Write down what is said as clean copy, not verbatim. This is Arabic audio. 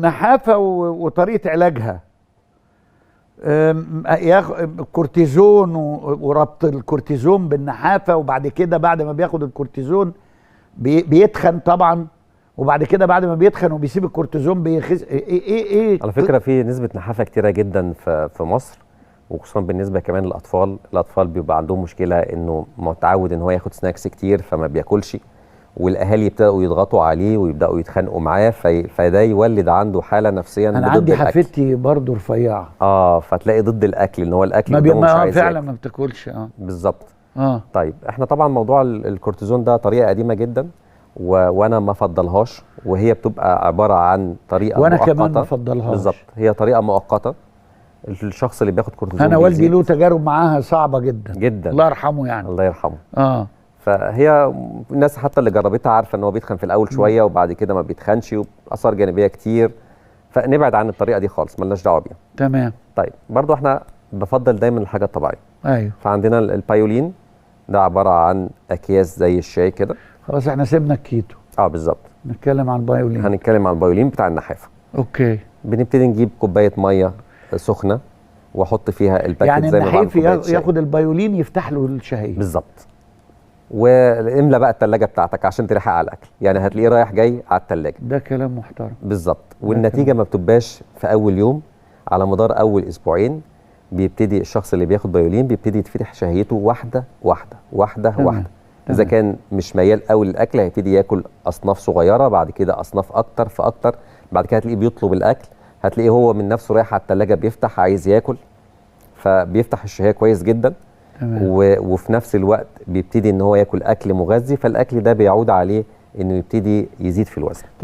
النحافه وطريقه علاجها، كورتيزون وربط الكورتيزون بالنحافه، وبعد كده بعد ما بياخد الكورتيزون بيتخن طبعا، وبعد كده بعد ما بيتخن وبيسيب الكورتيزون بيخس. ايه على فكره في نسبه نحافه كتيره جدا في مصر، وخصوصا بالنسبه كمان للاطفال. الاطفال بيبقى عندهم مشكله انه متعود ان هو ياخد سناكس كتير فما بياكلش، والاهالي يبداوا يضغطوا عليه ويبداوا يتخانقوا معاه، فده يولد عنده حاله نفسيه انا ضد عندي الاكل. حفيدتي برضه رفيعه، فتلاقي ضد الاكل ان هو الاكل قدامه مش عايز فعلا ياكل. ما بتاكلش. بالظبط. طيب احنا طبعا موضوع الكورتيزون ده طريقه قديمه جدا، وانا ما افضلهاش، وهي بتبقى عباره عن طريقه وانا مؤقته. كمان ما افضلهاش. بالظبط، هي طريقه مؤقته. الشخص اللي بياخد كورتيزون انا والدي له تجارب معاها صعبه جدا جدا، الله يرحمه يعني. الله يرحمه. فهي الناس حتى اللي جربتها عارفه ان هو بيتخن في الاول شويه وبعد كده ما بيتخنش، واثار جانبيه كتير، فنبعد عن الطريقه دي خالص، مالناش دعوه بيها. تمام. طيب برضو احنا بفضل دايما الحاجه الطبيعيه. ايوه. فعندنا البايولين ده عباره عن اكياس زي الشاي كده. خلاص احنا سيبنا الكيتو. بالظبط. نتكلم عن البايولين. هنتكلم عن البايولين بتاع النحافه. اوكي. بنبتدي نجيب كوبايه ميه سخنه واحط فيها الباكت يعني زي ما بعمل كوبايه النحيف شاي. ياخد البايولين يفتح له الشهيه. بالظبط. واملى بقى الثلاجه بتاعتك عشان تلحق على الاكل، يعني هتلاقيه رايح جاي على الثلاجه. ده كلام محترم. بالظبط. والنتيجه ما بتبقاش في اول يوم، على مدار اول اسبوعين بيبتدي الشخص اللي بياخد بايولين بيبتدي يتفتح شهيته واحده واحده واحده واحده. اذا كان مش ميال قوي للاكل هيبتدي ياكل اصناف صغيره، بعد كده اصناف اكتر فاكتر، بعد كده هتلاقيه بيطلب الاكل، هتلاقيه هو من نفسه رايح على الثلاجه بيفتح عايز ياكل، فبيفتح الشهيه كويس جدا. وفي نفس الوقت بيبتدي ان هو ياكل اكل مغذي، فالاكل ده بيعود عليه انه يبتدي يزيد في الوزن.